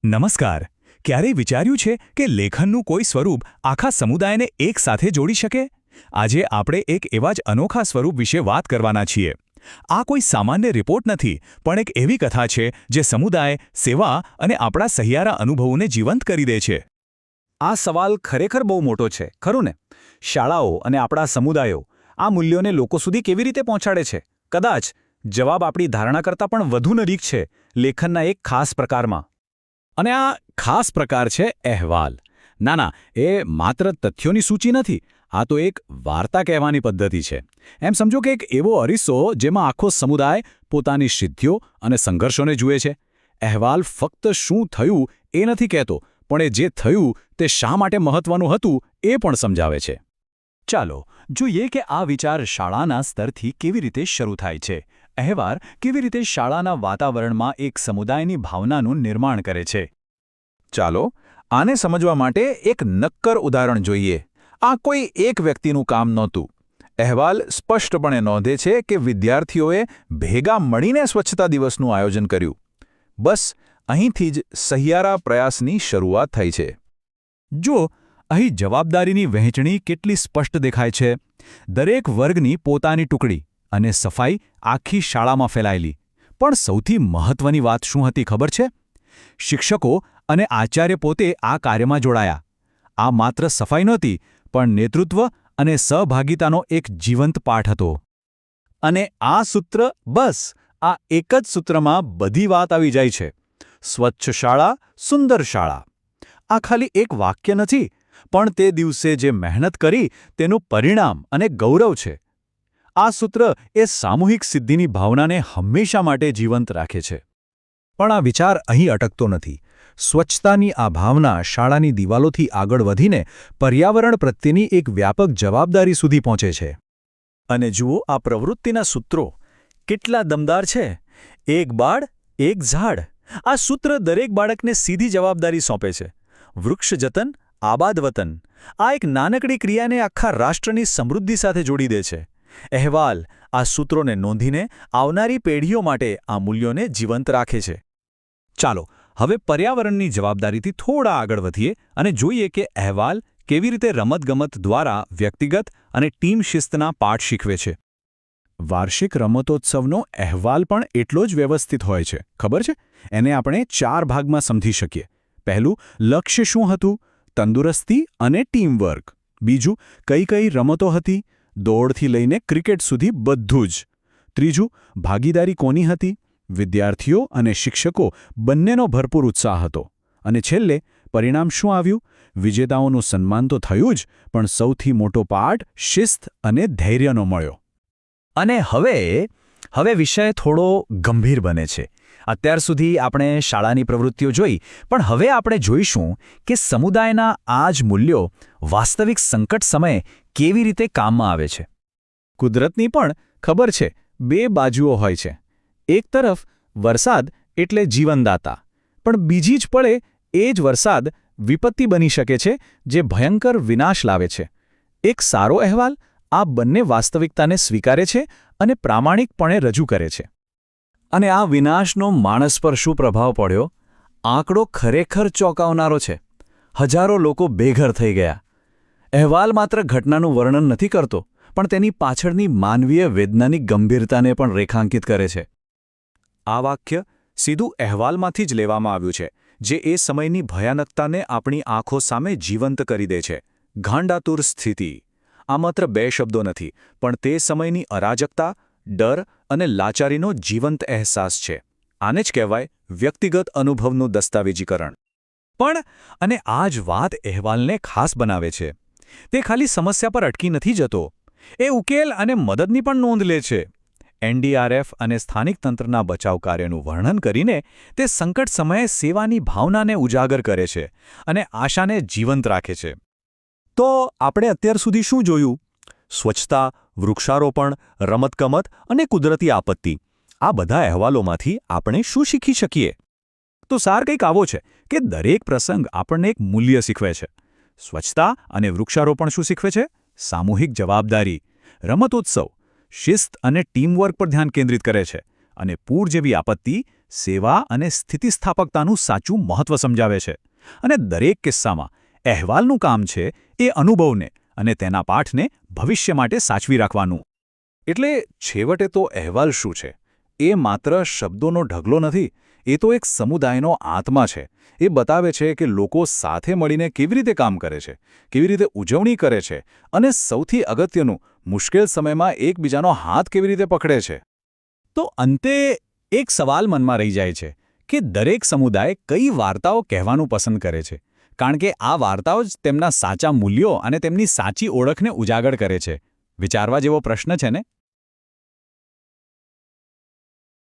નમસ્કાર. ક્યારેય વિચાર્યું છે કે લેખનનું કોઈ સ્વરૂપ આખા સમુદાયને એક સાથે જોડી શકે? આજે આપણે એક એવા જ અનોખા સ્વરૂપ વિશે વાત કરવાના છીએ. આ કોઈ સામાન્ય રિપોર્ટ નથી, પણ એક એવી કથા છે જે સમુદાય, સેવા અને આપણા સહિયારા અનુભવોને જીવંત કરી દે છે. આ સવાલ ખરેખર બહુ મોટો છે, ખરું ને? શાળાઓ અને આપણા સમુદાયો આ મૂલ્યોને લોકો સુધી કેવી રીતે પહોંચાડે છે? કદાચ જવાબ આપણી ધારણા કરતાં પણ વધુ નજીક છે, લેખનના એક ખાસ પ્રકારમાં. અને આ ખાસ પ્રકાર છે અહેવાલ. ના, એ માત્ર તથ્યોની સૂચિ નથી. આ તો એક વાર્તા કહેવાની પદ્ધતિ છે. એમ સમજો કે એક એવો અરીસો જેમાં આખો સમુદાય પોતાની સિદ્ધિઓ અને સંઘર્ષોને જુએ છે. અહેવાલ ફક્ત શું થયું એ નથી કહેતો, પણ એ જે થયું તે શા માટે મહત્વનું હતું એ પણ સમજાવે છે. ચાલો જોઈએ કે આ વિચાર શાળાના સ્તરથી કેવી રીતે શરૂ થાય છે. અહેવાલ કેવી રીતે શાળાના વાતાવરણમાં એક સમુદાયની ભાવનાનું નિર્માણ કરે છે. ચાલો આને સમજવા માટે એક નક્કર ઉદાહરણ જોઈએ. આ કોઈ એક વ્યક્તિનું કામ નહોતું. અહેવાલ સ્પષ્ટપણે નોંધે છે કે વિદ્યાર્થીઓએ ભેગા મળીને સ્વચ્છતા દિવસનું આયોજન કર્યું. બસ અહીંથી જ સહિયારા પ્રયાસની શરૂઆત થઈ છે. જો અહીં જવાબદારીની વહેંચણી કેટલી સ્પષ્ટ દેખાય છે. દરેક વર્ગની પોતાની ટુકડી અને સફાઈ આખી શાળામાં ફેલાયેલી. પણ સૌથી મહત્વની વાત શું હતી ખબર છે? શિક્ષકો અને આચાર્ય પોતે આ કાર્યમાં જોડાયા. આ માત્ર સફાઈ નહોતી, પણ નેતૃત્વ અને સહભાગિતાનો એક જીવંત પાઠ હતો. અને આ સૂત્ર, બસ આ એક જ સૂત્રમાં બધી વાત આવી જાય છે. સ્વચ્છ શાળા, સુંદર શાળા. આ ખાલી એક વાક્ય નથી, પણ તે દિવસે જે મહેનત કરી તેનું પરિણામ અને ગૌરવ છે. આ સૂત્ર એ સામૂહિક સિદ્ધિની ભાવનાને હંમેશા માટે જીવંત રાખે છે. પણ આ વિચાર અહીં અટકતો નથી. સ્વચ્છતાની આ ભાવના શાળાની દિવાલોથી આગળ વધીને પર્યાવરણ પ્રત્યેની એક વ્યાપક જવાબદારી સુધી પહોંચે છે. અને જુઓ આ પ્રવૃત્તિના સૂત્રો કેટલા દમદાર છે. એક બાળ, એક ઝાડ. આ સૂત્ર દરેક બાળકને સીધી જવાબદારી સોંપે છે. વૃક્ષ જતન, આબાદ વતન. આ એક નાનકડી ક્રિયાને આખા રાષ્ટ્રની સમૃદ્ધિ સાથે જોડી દે છે. અહેવાલ આ સૂત્રોને નોંધીને આવનારી પેઢીઓ માટે આ મૂલ્યોને જીવંત રાખે છે. ચાલો હવે પર્યાવરણની જવાબદારીથી થોડા આગળ વધીએ અને જોઈએ કે અહેવાલ કેવી રીતે રમતગમત દ્વારા વ્યક્તિગત અને ટીમ શિસ્તના પાઠ શીખવે છે. વાર્ષિક રમતોત્સવનો અહેવાલ પણ એટલો જ વ્યવસ્થિત હોય છે. ખબર છે? એને આપણે 4 ભાગમાં સમજી શકીએ. પહેલું, લક્ષ્ય શું હતું? તંદુરસ્તી અને ટીમવર્ક. બીજું, કઈ કઈ રમતો હતી? દોડથી લઈને ક્રિકેટ સુધી બધું જ. ત્રીજું, ભાગીદારી કોની હતી? વિદ્યાર્થીઓ અને શિક્ષકો બંનેનો ભરપૂર ઉત્સાહ હતો. અને છેલ્લે પરિણામ શું આવ્યું? વિજેતાઓનું સન્માન તો થયું જ, પણ સૌથી મોટો પાઠ શિસ્ત અને ધૈર્યનો મળ્યો. અને હવે વિષય થોડો ગંભીર બને છે. અત્યાર સુધી આપણે શાળાની પ્રવૃત્તિઓ જોઈ, પણ હવે આપણે જોઈશું કે સમુદાયના આ જ મૂલ્યો વાસ્તવિક સંકટ સમયે કેવી રીતે કામમાં આવે છે. કુદરતની પણ ખબર છે 2 બાજુઓ હોય છે. એક તરફ વરસાદ એટલે જીવનદાતા, પણ બીજી જ પળે એ જ વરસાદ વિપત્તિ બની શકે છે, જે ભયંકર વિનાશ લાવે છે. એક સારો અહેવાલ આ બંને વાસ્તવિકતાને સ્વીકારે છે અને પ્રામાણિકપણે રજૂ કરે છે. અને આ વિનાશનો માણસ પર શું પ્રભાવ પડ્યો? આંકડો ખરેખર ચોંકાવનારો છે. હજારો લોકો બેઘર થઈ ગયા. અહેવાલ માત્ર ઘટનાનું વર્ણન નથી કરતો, પણ તેની પાછળની માનવીય વૈજ્ઞાનિક ગંભીરતાને પણ રેખાંકિત કરે છે. આ વાક્ય સીધું અહેવાલમાંથી જ લેવામાં આવ્યું છે, જે એ સમયની ભયાનકતાને આપણી આંખો સામે જીવંત કરી દે છે. ગાંડાતુર સ્થિતિ. આ માત્ર 2 શબ્દો નથી, પણ તે સમયની અરાજકતા, ડર અને લાચારીનો જીવંત અહેસાસ છે. આને જ કહેવાય વ્યક્તિગત અનુભવનું દસ્તાવેજીકરણ. પણ અને આ જ વાત અહેવાલને ખાસ બનાવે છે. તે ખાલી સમસ્યા પર અટકી નથી જતો. એ ઉકેલ અને મદદની પણ નોંધ લે છે. એનડીઆરએફ અને સ્થાનિક તંત્રના બચાવ કાર્યનું વર્ણન કરીને તે સંકટ સમયે સેવાની ભાવનાને ઉજાગર કરે છે અને આશાને જીવંત રાખે છે. તો આપણે અત્યાર સુધી શું જોયું? સ્વચ્છતા, વૃક્ષારોપણ, રમતગમત અને કુદરતી આપત્તિ. આ બધા અહેવાલોમાંથી આપણે શું શીખી શકીએ? તો સાર કંઈક આવો છે કે દરેક પ્રસંગ આપણને એક મૂલ્ય શીખવે છે. સ્વચ્છતા અને વૃક્ષારોપણ શું શીખવે છે? સામૂહિક જવાબદારી. રમતોત્સવ શિસ્ત અને ટીમવર્ક પર ધ્યાન કેન્દ્રિત કરે છે. અને પૂર જેવી આપત્તિ સેવા અને સ્થિતિસ્થાપકતાનું સાચું મહત્વ સમજાવે છે અને દરેક કિસ્સામાં અહેવાલનું કામ છે એ અનુભવને અને તેના પાઠને ભવિષ્ય માટે સાચવી રાખવાનું. એટલે છેવટે તો અહેવાલ શું છે? એ માત્ર શબ્દોનો ઢગલો નથી, એ તો એક સમુદાયનો આત્મા છે. એ બતાવે છે કે લોકો સાથે મળીને કેવી રીતે કામ કરે છે, કેવી રીતે ઉજવણી કરે છે અને સૌથી અગત્યનું, મુશ્કેલ સમયમાં એકબીજાનો હાથ કેવી રીતે પકડે છે. તો અંતે એક સવાલ મનમાં રહી જાય છે કે દરેક સમુદાય કઈ વાર્તાઓ કહેવાનું પસંદ કરે છે, કારણ કે આ વાર્તાઓ જ તેમના સાચા મૂલ્યો અને તેમની સાચી ઓળખને ઉજાગર કરે છે. વિચારવા જેવો પ્રશ્ન છે ને?